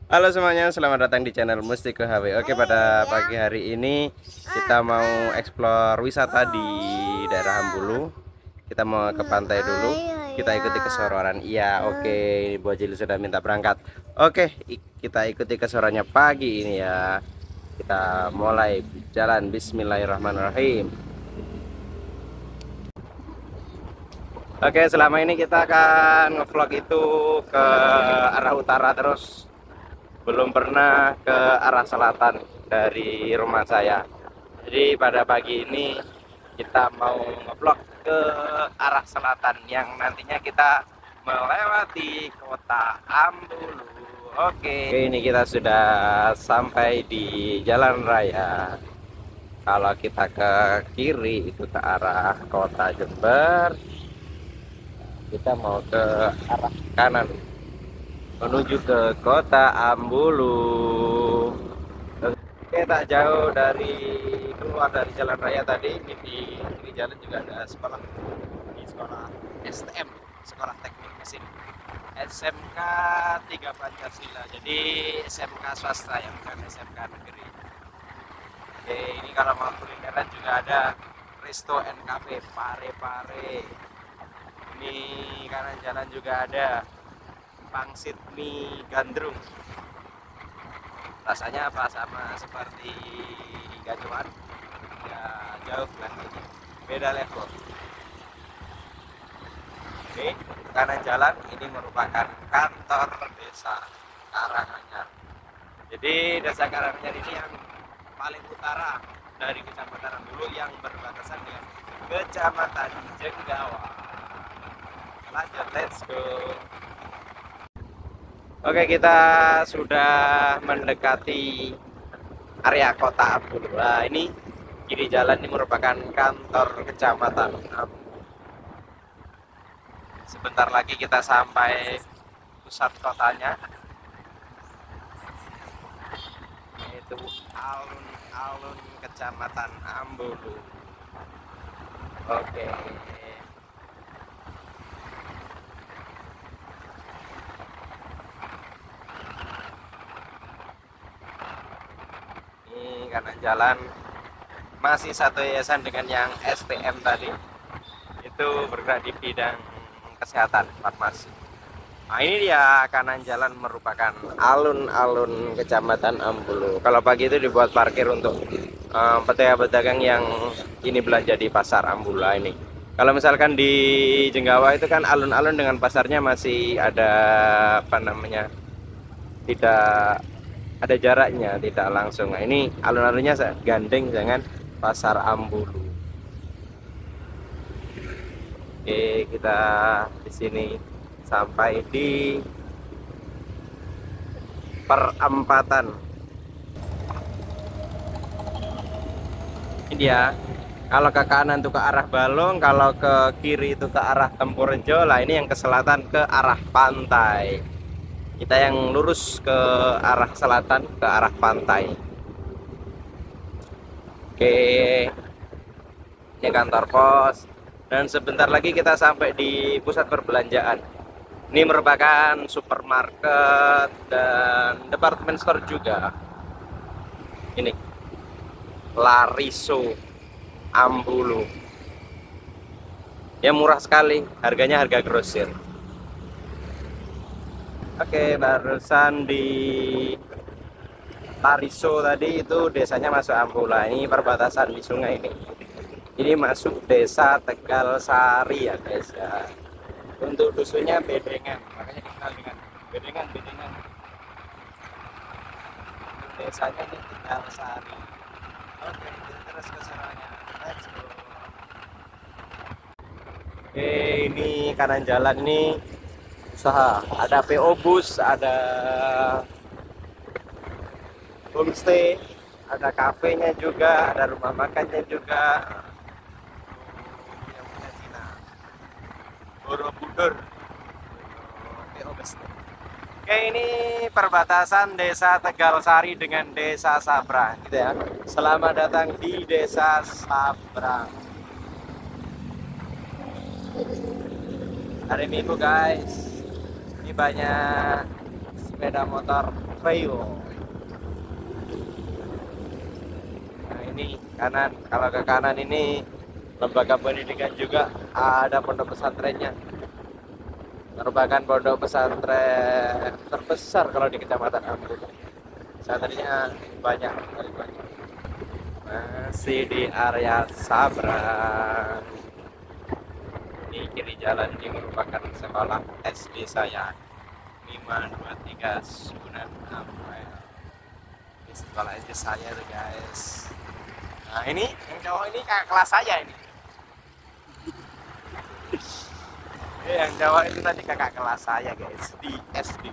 Halo semuanya, selamat datang di channel Mustiko HW. Oke, pada pagi hari ini kita mau explore wisata di daerah Ambulu. Kita mau ke pantai dulu. Kita ikuti keseruan. Iya, oke. Bu Jili sudah minta berangkat. Oke, kita ikuti keseruannya pagi ini ya. Kita mulai jalan. Bismillahirrahmanirrahim. Oke, selama ini kita akan ngevlog itu ke arah utara terus, belum pernah ke arah selatan dari rumah saya. Jadi pada pagi ini kita mau ngevlog ke arah selatan yang nantinya kita melewati kota Ambulu. Oke, ini kita sudah sampai di jalan raya. Kalau kita ke kiri itu ke arah kota Jember, kita mau ke arah kanan menuju ke kota Ambulu. Oke, tak jauh dari keluar dari jalan raya tadi, ini di jalan juga ada sekolah, di sekolah STM, sekolah teknik mesin, SMK 3 Pancasila. Jadi SMK swasta yang bukan SMK negeri. Oke, ini kalau mau kulineran juga ada Resto and Cafe Pare-Pare. Ini kanan jalan juga ada pangsit mie gandrung. Rasanya apa, sama seperti gacuan? Ya jauh lah, beda level. Oke, kanan jalan ini merupakan kantor desa Karanganyar. Jadi desa Karanganyar ini yang paling utara dari Kecamatan Ambulu yang berbatasan dengan Kecamatan Jenggawa. Lanjut, let's go. Oke, kita sudah mendekati area kota Ambulu. Nah, ini kiri jalan ini merupakan kantor kecamatan Ambulu. Sebentar lagi kita sampai pusat kotanya, yaitu alun-alun kecamatan Ambulu. Oke. Ini kanan jalan masih satu yayasan dengan yang STM tadi, itu bergerak di bidang kesehatan farmasi. Nah, ini dia kanan jalan merupakan alun-alun kecamatan Ambulu. Kalau pagi itu dibuat parkir untuk pedagang-pedagang yang ini belanja di pasar Ambulu ini. Kalau misalkan di Jenggawa itu kan alun-alun dengan pasarnya masih ada apa namanya, tidak ada jaraknya, tidak langsung. Nah, ini alun-alunnya gandeng dengan pasar Ambulu. Oke, kita di sini sampai di perempatan. Ini dia. Kalau ke kanan itu ke arah Balong, kalau ke kiri itu ke arah Tempurjo. Lah, ini yang ke selatan ke arah pantai. Kita yang lurus ke arah selatan ke arah pantai. Oke, ini kantor pos. Dan sebentar lagi kita sampai di pusat perbelanjaan. Ini merupakan supermarket dan department store juga. Ini Lariso Ambulu. Ya, murah sekali, harganya harga grosir. Oke, barusan di Lariso tadi itu desanya masuk Ambulu. Ini perbatasan di sungai ini. Ini masuk desa Tegal Sari ya guys ya. Untuk dusunnya Bedengan, makanya dikenal dengan Bedengan. Desanya ini Tegal Sari. Oke, terus ke sananya. Let's go. Oke, ini kanan jalan ini usaha. Ada PO Bus, ada homestay, ada kafenya juga, ada rumah makannya juga. Yang punya Cina. Borobudur. PO Bus. Oke, ini perbatasan desa Tegal Sari dengan desa Sabrang gitu ya. Selamat datang di desa Sabrang. Hari Minggu guys, ini banyak sepeda motor Surabaya. Nah ini kanan, kalau ke kanan ini lembaga pendidikan juga, ada pondok pesantrennya. Merupakan pondok pesantren terbesar kalau di Kecamatan Ambruk. Pesantrennya banyak, banyak. Masih di area Sabrang. Di kiri jalan ini merupakan sekolah SD saya, 523 Sunan Ampel. Ini sekolah SD saya tuh guys. Nah ini yang cowok ini kakak kelas saya ini. Yang cowok itu tadi kakak kelas saya guys di SD.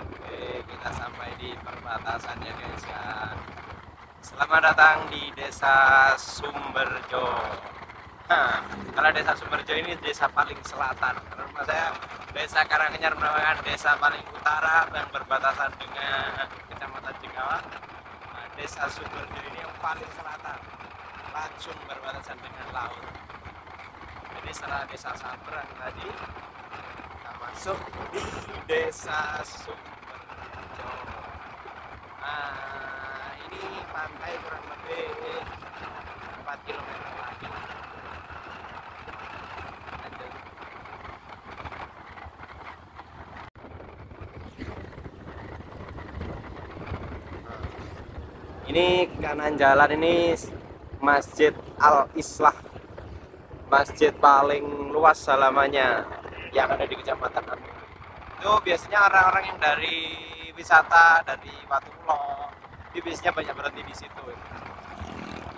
Oke, kita sampai di perbatasannya guys ya. Selamat datang di Desa Sumberjo. Nah, kalau Desa Sumberjo ini desa paling selatan. Karena saya Desa Karanganyar merupakan desa paling utara yang berbatasan dengan Kecamatan Cigawa. Nah, Desa Sumberjo ini yang paling selatan, langsung berbatasan dengan laut. Jadi setelah Desa Sabrang tadi, kita masuk di Desa Sumberjo. Nah, ini pantai kurang lebih 4 km lagi. Ini kanan jalan ini Masjid Al-Islah, masjid paling luas halamannya yang ada di Kecamatan Ambruk. Itu biasanya orang-orang yang dari wisata dari Watu Pulo, itu biasanya banyak berhenti di situ.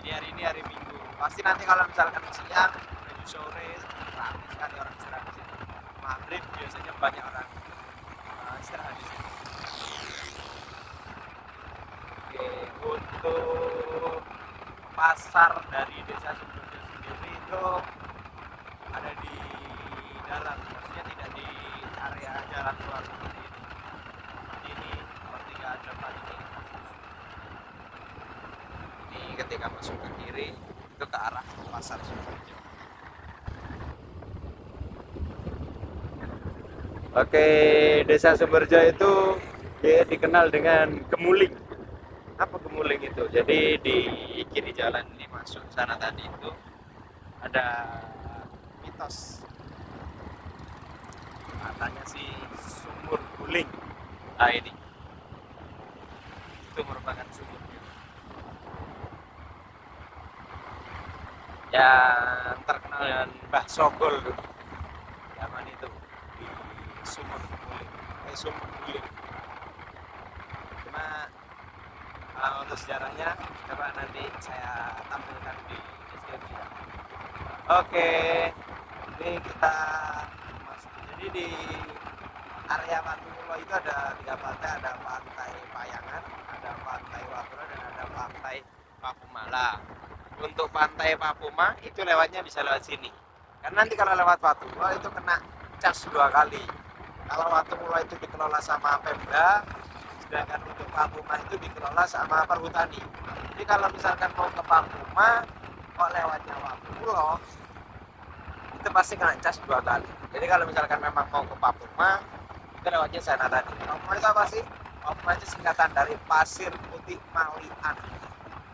Jadi hari ini hari Minggu, pasti nanti kalau misalkan siang menuju sore ramai sekali orang istirahat di situ. Maghrib biasanya banyak orang istirahat di situ. Untuk pasar dari Desa Sumberjo sendiri itu ada di dalam, maksudnya tidak di area jalan luar seperti ini. Jadi ini ketika depan ini ketika masuk ke kiri itu ke arah pasar Sumberjo. Oke, Desa Sumberjo itu dia dikenal dengan Gemuling. Apa Gemuling itu? Jadi di kiri jalan ini masuk sana tadi itu ada mitos, katanya sih sumur guling. Nah ini itu merupakan sumur yang terkenal dengan Mbah Sogol dulu zaman itu di sumur guling, sumur guling. Cuma untuk sejarahnya coba nanti saya tampilkan di deskripsi. Oke, ini kita masuk. Jadi di area Watu Pulo itu ada 3 pantai, ada pantai Payangan, ada pantai Watura, dan ada pantai Papumala. Untuk pantai Papuma itu lewatnya bisa lewat sini. Karena nanti kalau lewat Watu Pulo itu kena cas 2 kali. Kalau Watu Pulo itu dikelola sama Pemda, sedangkan untuk Papuma itu dikelola sama Perhutani. Jadi kalau misalkan mau ke Papuma kok lewatnya Watu Pulo, itu pasti kena cas 2 kali. Jadi kalau misalkan memang mau ke Papuma, itu lewatnya sana tadi. Papuma itu apa sih? Papuma itu singkatan dari Pasir Putih Malian.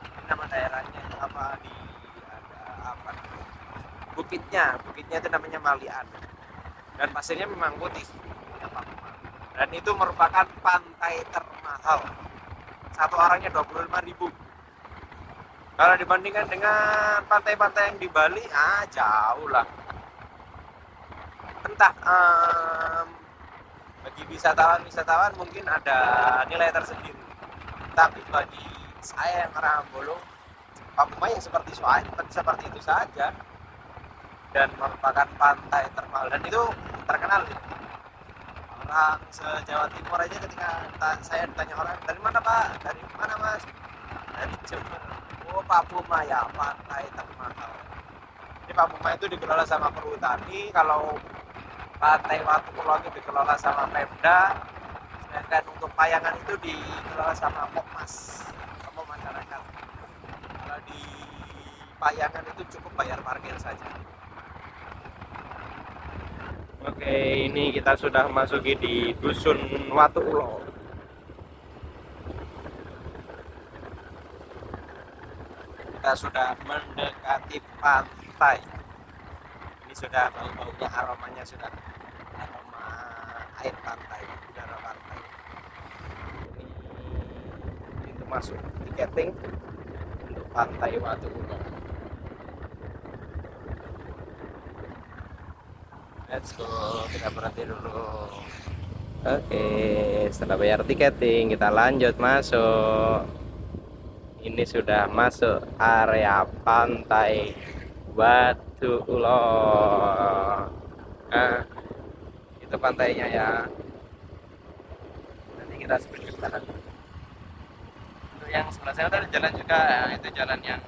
Ini nama daerahnya itu apa, di ada apa? Bukitnya itu namanya Malian. Dan pasirnya memang putih. Dan itu merupakan pantai termahal. Satu orangnya 25.000. Kalau dibandingkan dengan pantai-pantai yang di Bali, jauh lah. Entah, bagi wisatawan mungkin ada nilai tersendiri. Tapi bagi saya yang orang Ambolo, Papuma yang seperti itu saja. Dan merupakan pantai termahal, dan itu terkenal gitu. Orang se-Jawa Timur aja ketika saya ditanya orang, dari mana Pak? Dari mana Mas? Dari Jember. Oh, Papuma ya, pantai termahal. Jadi Papuma itu dikelola sama Perhutani, kalau pantai Watu Pulo itu dikelola sama Pemda, sedangkan untuk Payangan itu dikelola sama Pokmas, sama masyarakat. Kalau di Payangan itu cukup bayar parkir saja. Oke, ini kita sudah masuki di Dusun Watu Ulo. Kita sudah mendekati pantai. Ini sudah bau-baunya, aromanya sudah aroma air pantai, udara pantai. Ini pintu masuk tiketing untuk pantai Watu Ulo. Let's go, kita berhenti dulu. Oke, setelah bayar tiketing kita lanjut masuk. Ini sudah masuk area pantai Watu Ulo. Nah, itu pantainya ya. Nanti kita speed ke sana. Untuk yang sebelah sana ada jalan juga, ya, itu jalan yang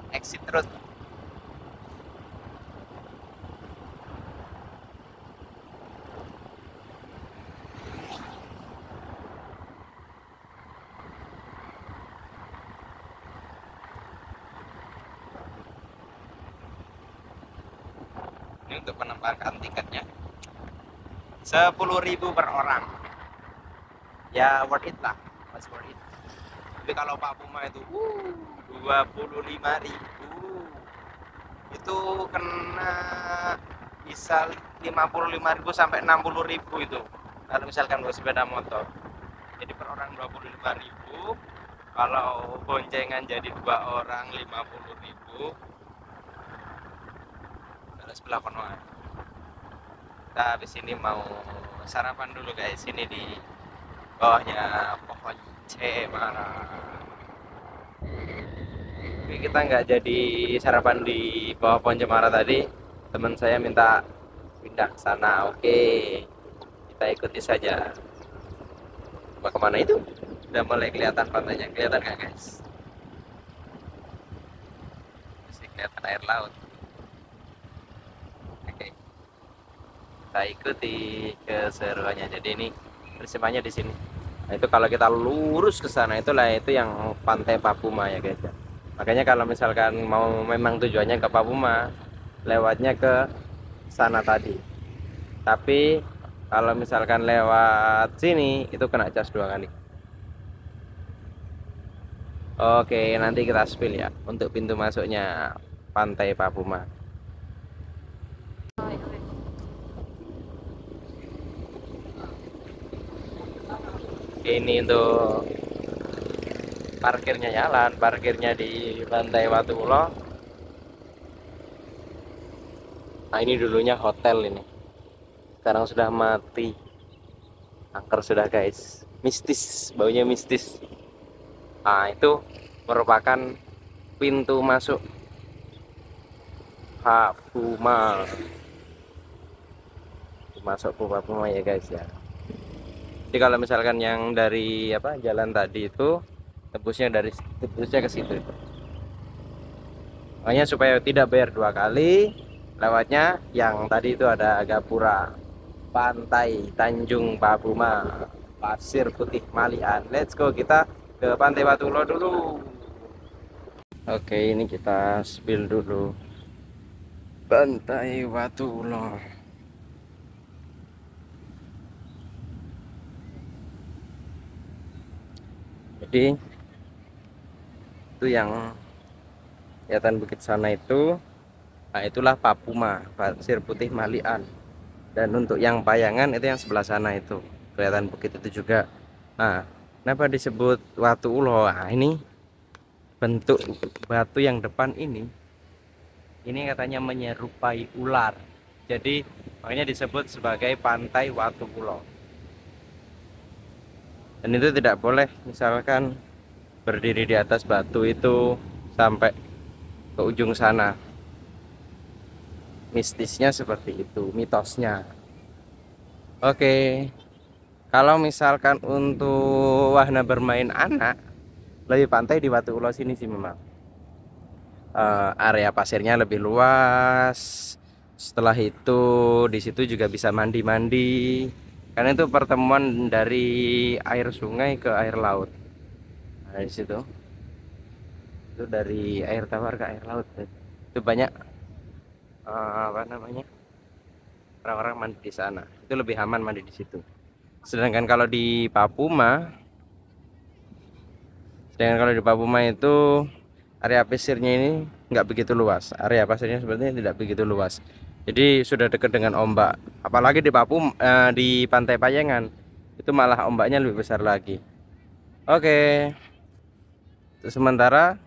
exit road. Ini untuk penembakan tiketnya 10.000 per orang. Ya worth it lah, masih worth it. Tapi kalau Pak Puma itu 25.000 itu kena bisa 55.000 sampai 60.000 itu kalau misalkan bawa sepeda motor. Jadi per orang 25.000, kalau boncengan jadi 2 orang 50.000. Sebelah kono. Kita habis ini mau sarapan dulu guys, ini di bawahnya pohon cemara. Tapi kita nggak jadi sarapan di bawah pohon cemara tadi, teman saya minta pindah ke sana. Oke, kita ikuti saja. Mau kemana itu? Udah mulai kelihatan pantainya, kelihatan nggak guys? Masih kelihatan air laut. Oke, kita ikuti keseruannya. Jadi ini persiapannya di sini. Nah, itu kalau kita lurus ke sana itulah itu yang pantai Papuma ya guys ya. Makanya kalau misalkan mau memang tujuannya ke Papuma, lewatnya ke sana tadi. Tapi kalau misalkan lewat sini itu kena cas 2 kali. Oke, nanti kita spill ya untuk pintu masuknya pantai Papuma. Ini untuk parkirnya, jalan parkirnya di pantai Watu Ulo. Nah, ini dulunya hotel, ini sekarang sudah mati, angker sudah guys, mistis, baunya mistis. Nah, itu merupakan pintu masuk Papuma, masuk ke Papuma ya guys ya. Jadi kalau misalkan yang dari jalan tadi itu tembusnya ke situ. Makanya supaya tidak bayar 2 kali, lewatnya yang tadi itu ada Gapura, Pantai Tanjung Papuma, Pasir Putih Malian. Let's go, kita ke Pantai Watu Ulo dulu. Oke, ini kita spill dulu Pantai Watu Ulo. Jadi itu yang kelihatan bukit sana itu, nah itulah Papuma, Pasir Putih Malian. Dan untuk yang Payangan itu yang sebelah sana itu kelihatan bukit itu juga. Nah, kenapa disebut Watu Ulo? Nah, ini bentuk batu yang depan ini katanya menyerupai ular, jadi makanya disebut sebagai Pantai Watu Ulo. Dan itu tidak boleh misalkan berdiri di atas batu itu sampai ke ujung sana. Mistisnya seperti itu, mitosnya. Oke, kalau misalkan untuk wahana bermain anak, lebih pantai di Watu Ulo sini sih memang. Area pasirnya lebih luas. Setelah itu di situ juga bisa mandi-mandi, karena itu pertemuan dari air sungai ke air laut. Nah, di situ itu dari air tawar ke air laut, itu banyak apa namanya, orang-orang mandi di sana. Itu lebih aman mandi di situ. Sedangkan kalau di Papuma, itu area pasirnya ini nggak begitu luas. Area pasirnya sebenarnya tidak begitu luas. Jadi sudah dekat dengan ombak. Apalagi di di Pantai Payengan itu malah ombaknya lebih besar lagi. Oke, untuk sementara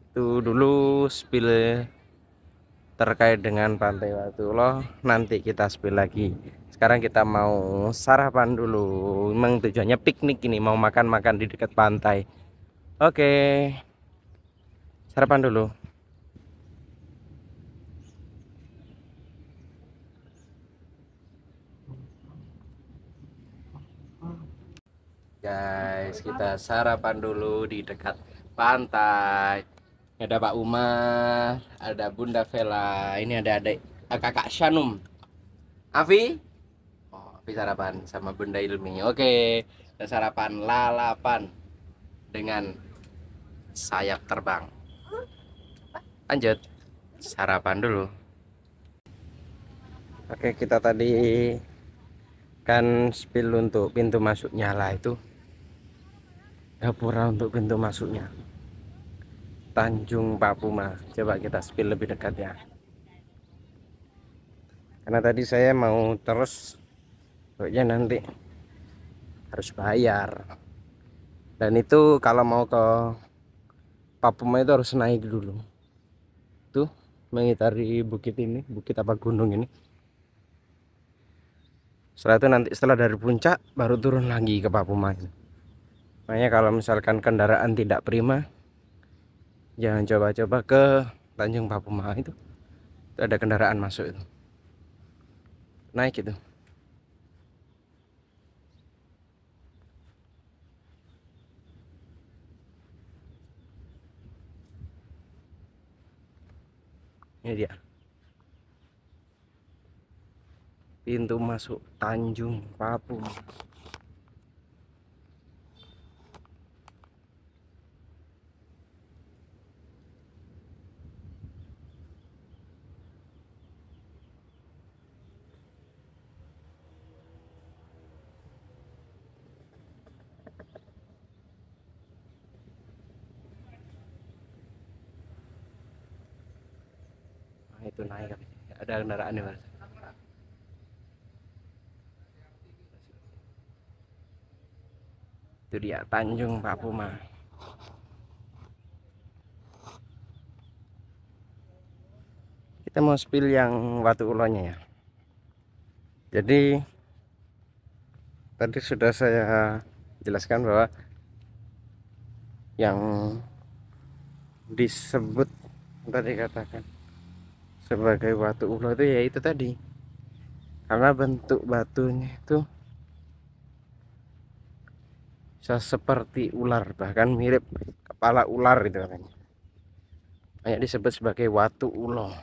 itu dulu spill terkait dengan Pantai Watulo. Nanti kita spill lagi. Sekarang kita mau sarapan dulu. Memang tujuannya piknik ini, mau makan-makan di dekat pantai. Oke, sarapan dulu. Guys, kita sarapan dulu di dekat pantai. Ada Pak Umar, ada Bunda Vela, ini ada adik kakak Shanum, Avi. Oh, Avi sarapan sama Bunda Ilmi. Oke, kita sarapan lalapan dengan sayap terbang. Lanjut sarapan dulu. Oke, kita tadi kan spill untuk pintu masuknya lah, itu gapura untuk pintu masuknya Tanjung Papuma. Coba kita spill lebih dekat ya, karena tadi saya mau terus, pokoknya nanti harus bayar. Dan itu kalau mau ke Papuma itu harus naik dulu tuh, mengitari bukit ini, bukit apa gunung ini. Setelah itu nanti setelah dari puncak baru turun lagi ke Papuma. Makanya kalau misalkan kendaraan tidak prima, jangan coba-coba ke Tanjung Papuma. Itu ada kendaraan masuk, itu naik itu. Ini dia pintu masuk Tanjung Papuma. Nah, itu naik, ada kendaraan nih Mas. Itu dia Tanjung Papuma. Kita mau spill yang Watu Ulonya ya. Jadi tadi sudah saya jelaskan bahwa yang disebut tadi katakan sebagai Watu Ulo itu ya itu tadi, karena bentuk batunya itu seperti ular, bahkan mirip kepala ular itu katanya. Banyak disebut sebagai Watu Ulo.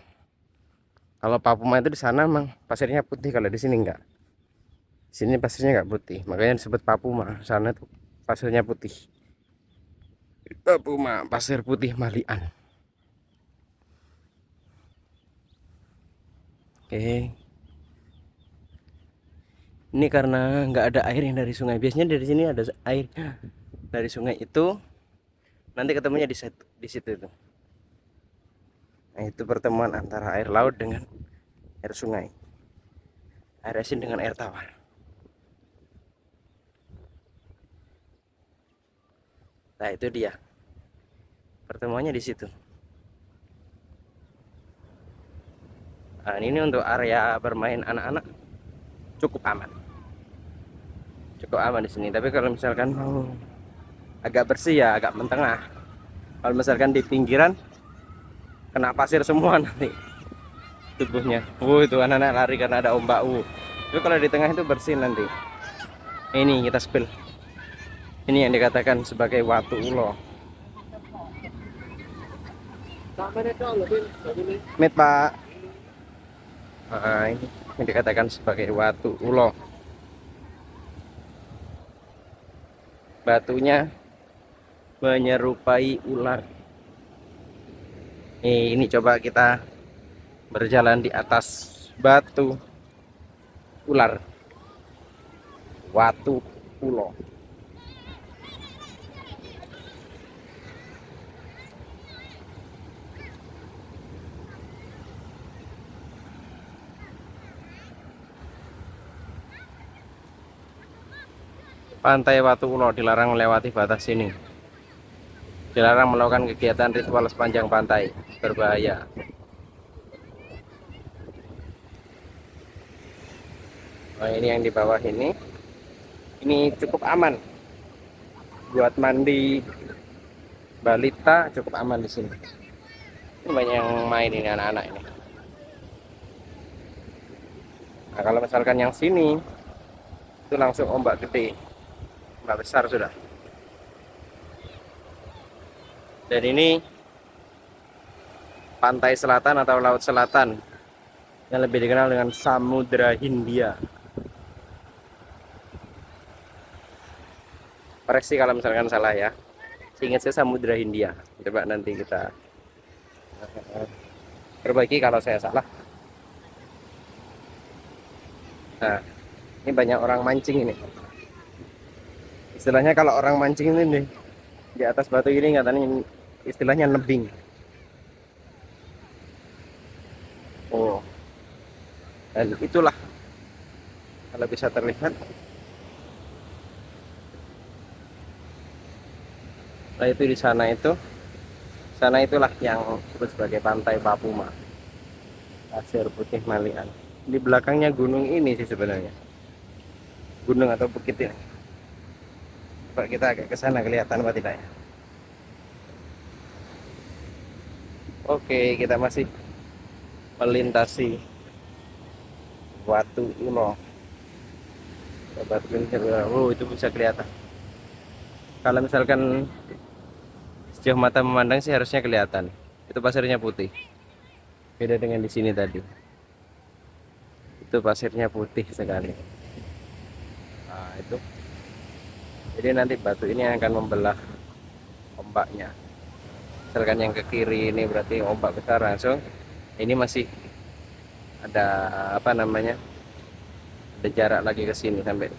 Kalau Papuma itu di sana memang pasirnya putih, kalau di sini enggak. Di sini pasirnya enggak putih, makanya disebut Papuma. Sana tuh pasirnya putih. Papuma pasir putih malian. Oke. Ini karena nggak ada air yang dari sungai. Biasanya dari sini ada air dari sungai itu, nanti ketemunya di situ itu. Nah, itu pertemuan antara air laut dengan air sungai, air asin dengan air tawar. Nah, itu dia pertemuannya di situ. Nah, ini untuk area bermain anak-anak cukup aman di sini. Tapi kalau misalkan mau agak bersih ya agak mentengah. Kalau misalkan di pinggiran kena pasir semua nanti tubuhnya. Itu anak-anak lari karena ada ombak. Tapi kalau di tengah itu bersih nanti. Ini kita spill. Ini yang dikatakan sebagai Watu Ulo. Mit Pak. Nah, ini yang dikatakan sebagai Watu Ulo. Batunya menyerupai ular. Ini coba kita berjalan di atas batu. ular, Watu Ulo. Pantai Watu Ulo dilarang melewati batas ini. Dilarang melakukan kegiatan ritual sepanjang pantai, berbahaya. Nah, ini yang di bawah ini cukup aman buat mandi balita, cukup aman di sini. Ini banyak yang main ini, anak-anak ini. Nah, kalau misalkan yang sini itu langsung ombak gede, ombak besar sudah. Dan ini pantai selatan atau laut selatan yang lebih dikenal dengan Samudra Hindia. Koreksi kalau misalkan salah ya. Seingat saya Samudra Hindia. Coba nanti kita perbaiki kalau saya salah. Nah, ini banyak orang mancing ini. Istilahnya kalau orang mancing ini nih, di atas batu ini katanya istilahnya nebing. Oh, dan itulah kalau bisa terlihat. Nah itu di sana itulah yang disebut sebagai Pantai Papuma, Pasir Putih Malian. Di belakangnya gunung ini sih sebenarnya, gunung atau bukit ini. Coba kita agak ke sana, kelihatan apa tidak ya? Oke, kita masih melintasi Watu Ulo. Oh, itu bisa kelihatan. Kalau misalkan sejauh mata memandang sih harusnya kelihatan. Itu pasirnya putih. Beda dengan di sini tadi. Itu pasirnya putih sekali. Nah, itu. Jadi nanti batu ini akan membelah ombaknya. Misalkan yang ke kiri ini berarti ombak besar langsung. Ini masih ada apa namanya? Ada jarak lagi ke sini sampai.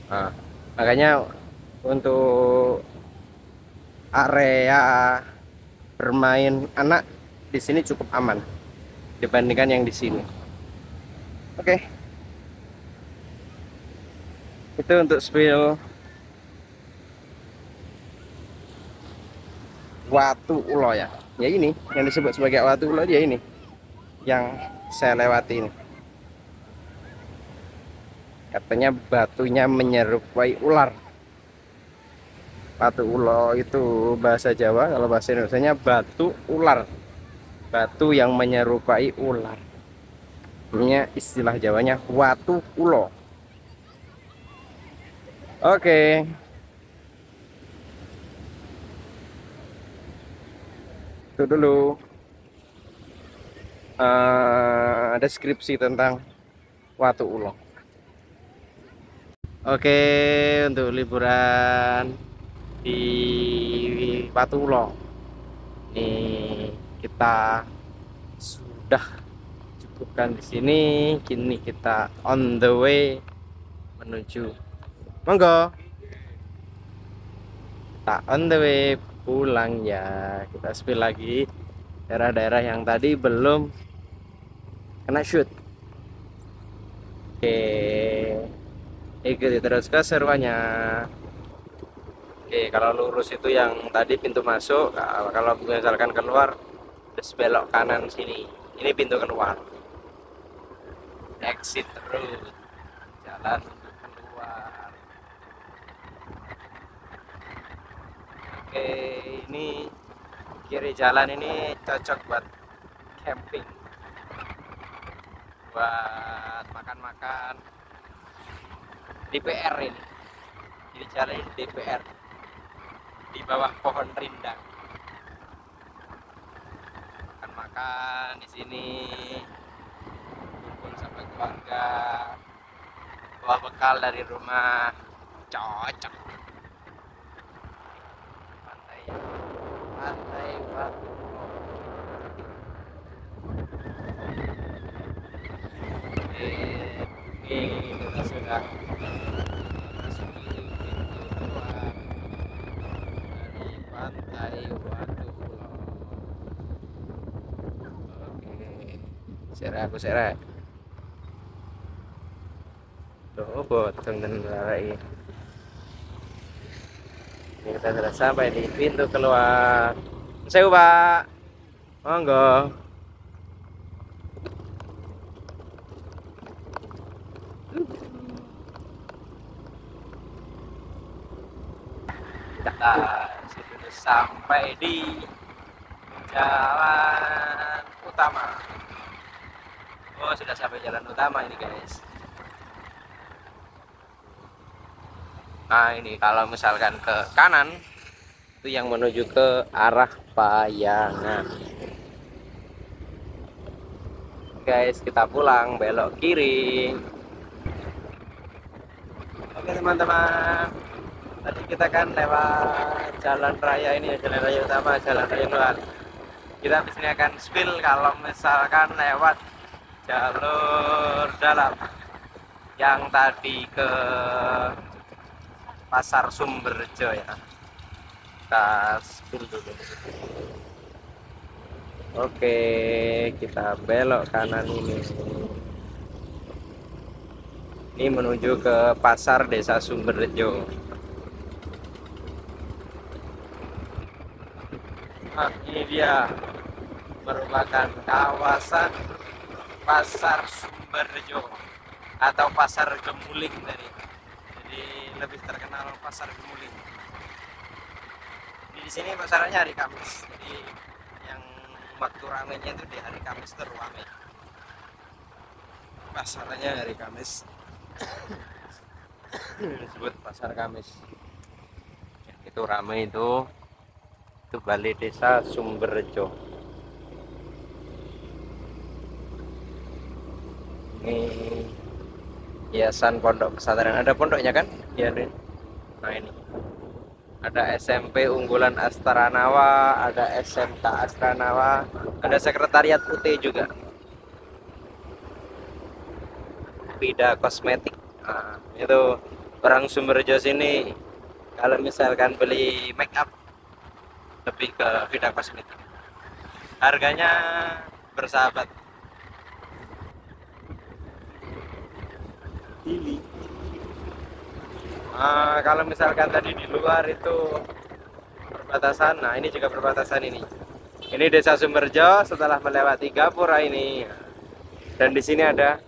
Nah, makanya untuk area bermain anak di sini cukup aman dibandingkan yang di sini. Oke. Itu untuk spill Watu Ulo ya. Ya ini yang disebut sebagai Watu Ulo, dia ini yang saya lewati ini. Katanya batunya menyerupai ular. Watu Ulo itu bahasa Jawa, kalau bahasa Indonesianya batu ular. Batu yang menyerupai ular. Ini istilah Jawanya Watu Ulo. Oke. Itu dulu deskripsi tentang Watu Ulo. Oke, untuk liburan di Watu Ulo ini kita sudah cukupkan di sini. Kini kita on the way menuju, monggo kita on the way pulang ya. Kita spill lagi daerah-daerah yang tadi belum kena shoot. Oke, ikuti terus keseruannya. Oke, kalau lurus itu yang tadi pintu masuk. Kalau misalkan keluar terus belok kanan sini, ini pintu keluar, exit road, jalan keluar. Oke, ini kiri jalan ini cocok buat camping, buat makan-makan. DPR ini, jadi jalan ini DPR di bawah pohon rindang. Makan di sini, kumpul sama keluarga, bawa bekal dari rumah, cocok. Pantai Watu Ulo. Ini kita sudah memasuki pintu keluar dari pantai Watu Kulon. Oke, serah aku serah. Tuh, potong dan lari. Ini kita sudah sampai di pintu keluar. Saya Pak, monggo. Kita sudah sampai di jalan utama. Oh, sudah sampai jalan utama ini guys. Nah ini kalau misalkan ke kanan itu yang menuju ke arah Payangan. Guys, kita pulang belok kiri. Oke teman-teman, tadi kita kan lewat jalan raya ini, jalan raya utama, jalan raya luar. Kita di sini akan spill kalau misalkan lewat jalur dalam yang tadi ke Pasar Sumberjo ya. Kita spill dulu. Oke, kita belok kanan ini. Ini menuju ke Pasar Desa Sumberjo. Nah, ini dia merupakan kawasan Pasar Sumberjo atau Pasar Gemuling tadi. Jadi lebih terkenal Pasar Gemuling. Di sini pasarannya hari Kamis. Jadi yang waktu ramenya itu di hari Kamis itu ramai. Pasarannya hari Kamis. Disebut Pasar Kamis. Itu ramai itu Balai Desa Sumberjo. Ini hiasan pondok pesantren, ada pondoknya kan? Iya, nah ini ada SMP Unggulan Astranawa, ada SMK Astranawa, ada sekretariat UT juga. Vida Kosmetik. Nah, itu orang Sumberjo sini kalau misalkan beli make up lebih ke Vida Kosmetik. Harganya bersahabat. Kalau misalkan tadi di luar itu perbatasan, nah ini juga perbatasan ini. Ini Desa Sumberjo setelah melewati Gapura ini, dan di sini ada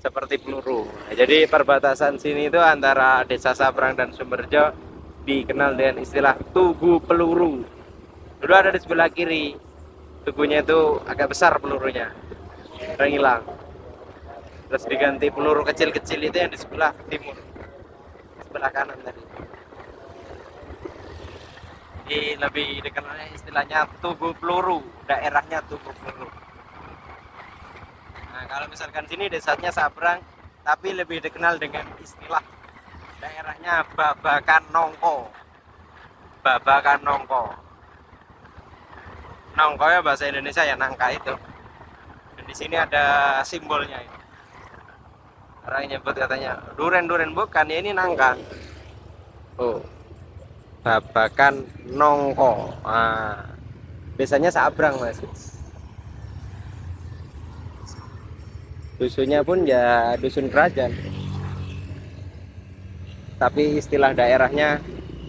seperti peluru. Nah, jadi perbatasan sini itu antara Desa Sabrang dan Sumberjo dikenal dengan istilah Tugu Peluru. Dulu ada di sebelah kiri, tugunya itu agak besar pelurunya, sekarang hilang. Terus diganti peluru kecil-kecil itu yang di sebelah timur, sebelah kanan tadi. Jadi lebih dikenalnya istilahnya Tugu Peluru, daerahnya Tugu Peluru. Nah kalau misalkan sini desanya Sabrang, tapi lebih dikenal dengan istilah daerahnya Babakan Nongko. Babakan Nongko. Nongko ya bahasa Indonesia ya nangka itu. Dan di sini ada simbolnya ini. Orang nyebut katanya duren bukan ya, ini nangka. Oh, Babakan Nongko. Nah, biasanya Sabrang mas. Dusunnya pun ya dusun kerajaan. Tapi istilah daerahnya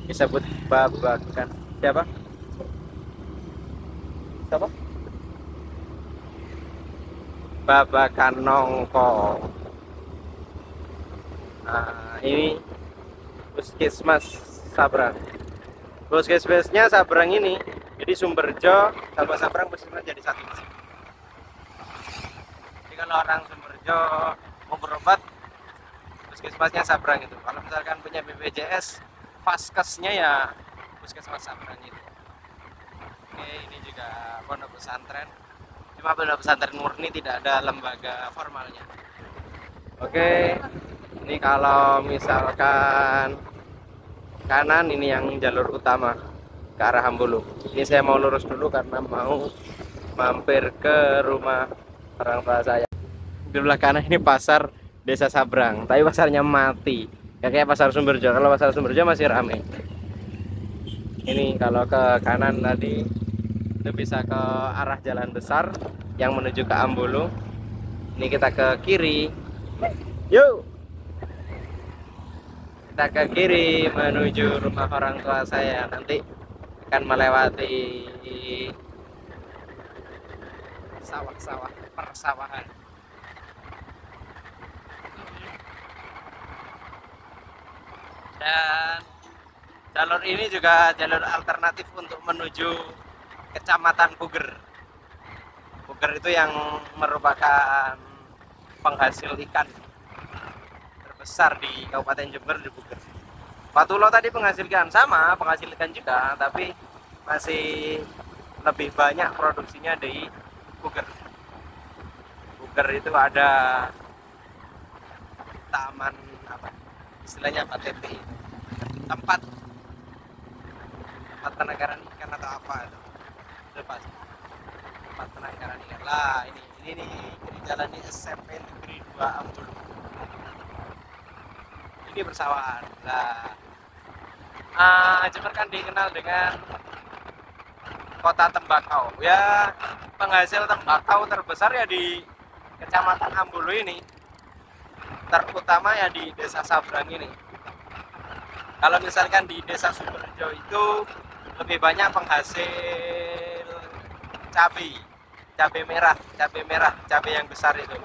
disebut Babakan. Siapa? Siapa? Babakan Nongko. Nah, ini Puskesmas Sabrang. Puskesmasnya Sabrang ini, jadi Sumberjo sama Sabrang Puskesmas jadi satu di sini. Jadi kalau orang Sumberjo mau berobat, Puskesmasnya Sabrang itu. Kalau misalkan punya BPJS, Vaskesnya ya Puskesmas Sabrang itu. Oke, ini juga pondok pesantren. Cuma pondok pesantren murni, tidak ada lembaga formalnya. Oke. Ini kalau misalkan kanan ini yang jalur utama ke arah Hambulu. Ini saya mau lurus dulu karena mau mampir ke rumah orang tua saya. Di belah kanan ini pasar Desa Sabrang, tapi pasarnya mati. Kayak pasar Sumberjo. Kalau pasar Sumberjo masih rame. Ini kalau ke kanan tadi itu bisa ke arah jalan besar yang menuju ke Ambulu. Ini kita ke kiri. Yuk. Kita ke kiri menuju rumah orang tua saya. Nanti akan melewati sawah-sawah, persawahan. Dan jalur ini juga jalur alternatif untuk menuju Kecamatan Puger. Puger itu yang merupakan penghasil ikan terbesar di Kabupaten Jember, di Puger. Patulo tadi penghasil ikan sama, penghasil ikan juga, tapi masih lebih banyak produksinya di Puger. Puger itu ada taman apa? Istilahnya apa, TP, tempat penangkaran ikan atau apa itu lepas tempat penangkaran ikan lah. Ini jalan di SMP Negeri 2 Ambulu. Ini persawahan lah. Jember kan dikenal dengan kota tembakau ya, penghasil tembakau terbesar ya di Kecamatan Ambulu ini, terutama ya di Desa Sabrang ini. Kalau misalkan di Desa Sumberjo itu lebih banyak penghasil cabai merah, cabai yang besar itu.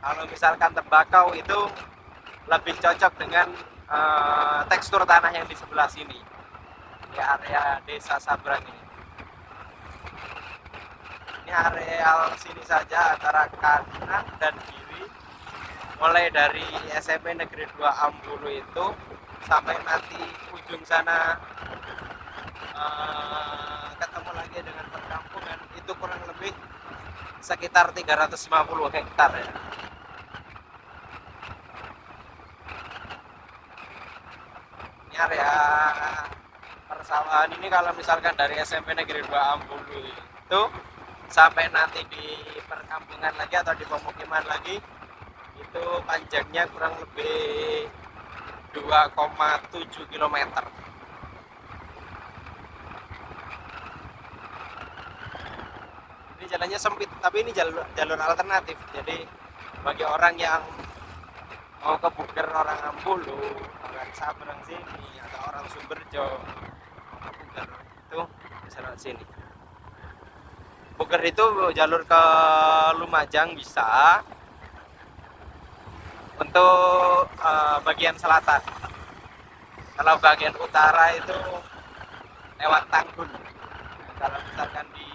Kalau misalkan tembakau itu lebih cocok dengan tekstur tanah yang di sebelah sini, di area Desa Sabrang ini. Ini areal sini saja antara kanan dan kiri, mulai dari SMP Negeri 2 Ambulu itu sampai nanti ujung sana ketemu lagi dengan perkampungan, itu kurang lebih sekitar 350 hektar ya. Ini area persawahan ini kalau misalkan dari SMP Negeri 2 Ambulu itu sampai nanti di perkampungan lagi atau di pemukiman lagi, itu panjangnya kurang lebih 2,7 km. Ini jalannya sempit, tapi ini jalur alternatif. Jadi bagi orang yang mau ke Puger, orang Ambulu, orang Sabrang sini, atau orang Sumberjo ke Puger, itu bisa lewat sini. Puger itu jalur ke Lumajang bisa, untuk bagian selatan. Kalau bagian utara itu lewat Tanggul. Kalau misalkan di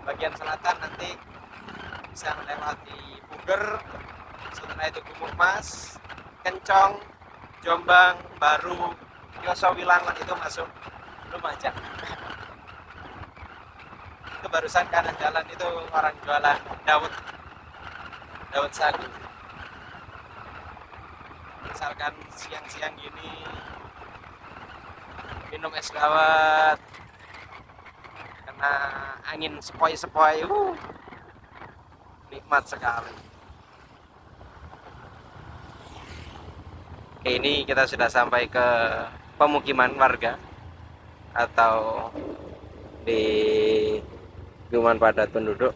bagian selatan nanti bisa melewati Puger, setelah itu Gumuk Mas, Kencong, Jombang, Baru, Yosowilangan, itu masuk Lumajang. Itu barusan kanan jalan itu orang jualan Dawet sagu. Misalkan siang-siang gini minum es dawet kena angin sepoi-sepoi, nikmat sekali. Oke, ini kita sudah sampai ke pemukiman warga atau di pemukiman padat penduduk.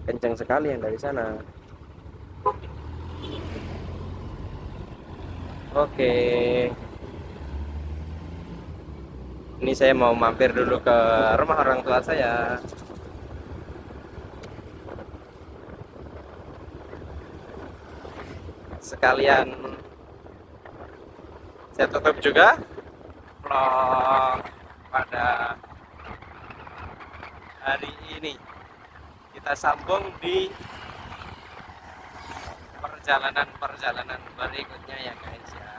Kencang sekali yang dari sana. Oke, ini saya mau mampir dulu ke rumah orang tua saya. Sekalian saya tutup juga vlog pada hari ini. Kita sambung di perjalanan berikutnya ya guys ya.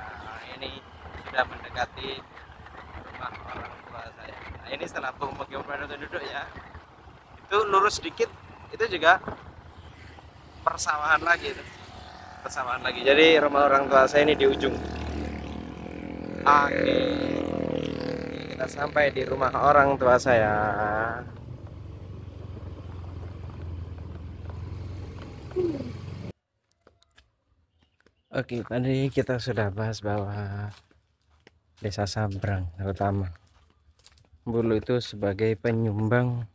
Ini sudah mendekati rumah orang tua saya. Nah, ini setelah pemukiman padat penduduk ya, itu lurus sedikit itu juga persawahan lagi itu. Persawahan lagi. Jadi rumah orang tua saya ini di ujung. Oke, kita sampai di rumah orang tua saya. Oke, tadi kita sudah bahas bahwa Desa Sabrang terutama Bulu itu sebagai penyumbang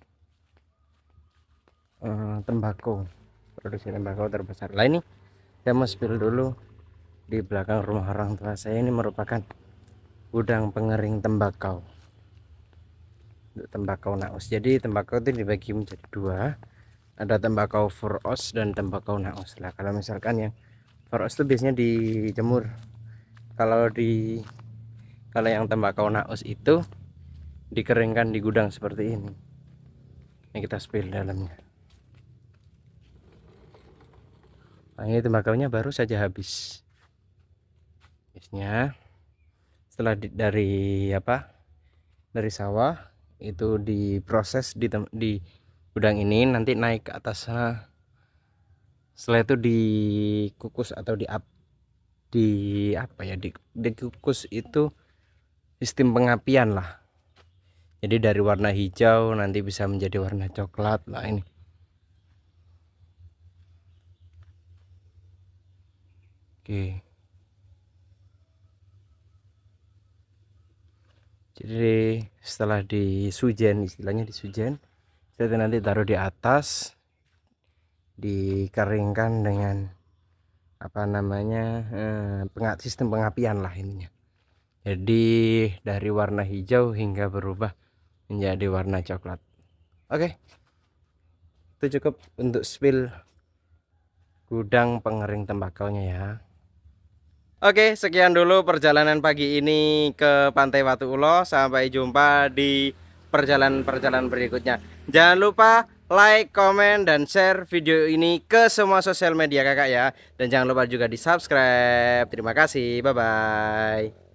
tembakau, produksi tembakau terbesar. Lah ini saya mau spill dulu, di belakang rumah orang tua saya ini merupakan gudang pengering tembakau untuk tembakau naus. Jadi tembakau itu dibagi menjadi dua, ada tembakau furos dan tembakau naus. Lah kalau misalkan yang furos itu biasanya dijemur, kalau yang tembakau naus itu dikeringkan di gudang seperti ini. Ini kita spill dalamnya. Nah, ini tembakaunya baru saja habis. Biasanya setelah dari sawah itu diproses di gudang ini, nanti naik ke atas sana. Setelah itu dikukus atau dikukus itu sistem pengapian lah. Jadi dari warna hijau nanti bisa menjadi warna coklat lah ini. Oke. Jadi setelah disujen, istilahnya disujen, saya nanti taruh di atas, dikeringkan dengan sistem pengapian lah ininya. Jadi dari warna hijau hingga berubah menjadi warna coklat. Oke, itu cukup untuk spill gudang pengering tembakaunya ya. Oke, sekian dulu perjalanan pagi ini ke Pantai Watu Ulo. Sampai jumpa di perjalanan-perjalanan berikutnya. Jangan lupa like, komen, dan share video ini ke semua sosial media kakak ya. Dan jangan lupa juga di subscribe. Terima kasih, bye-bye.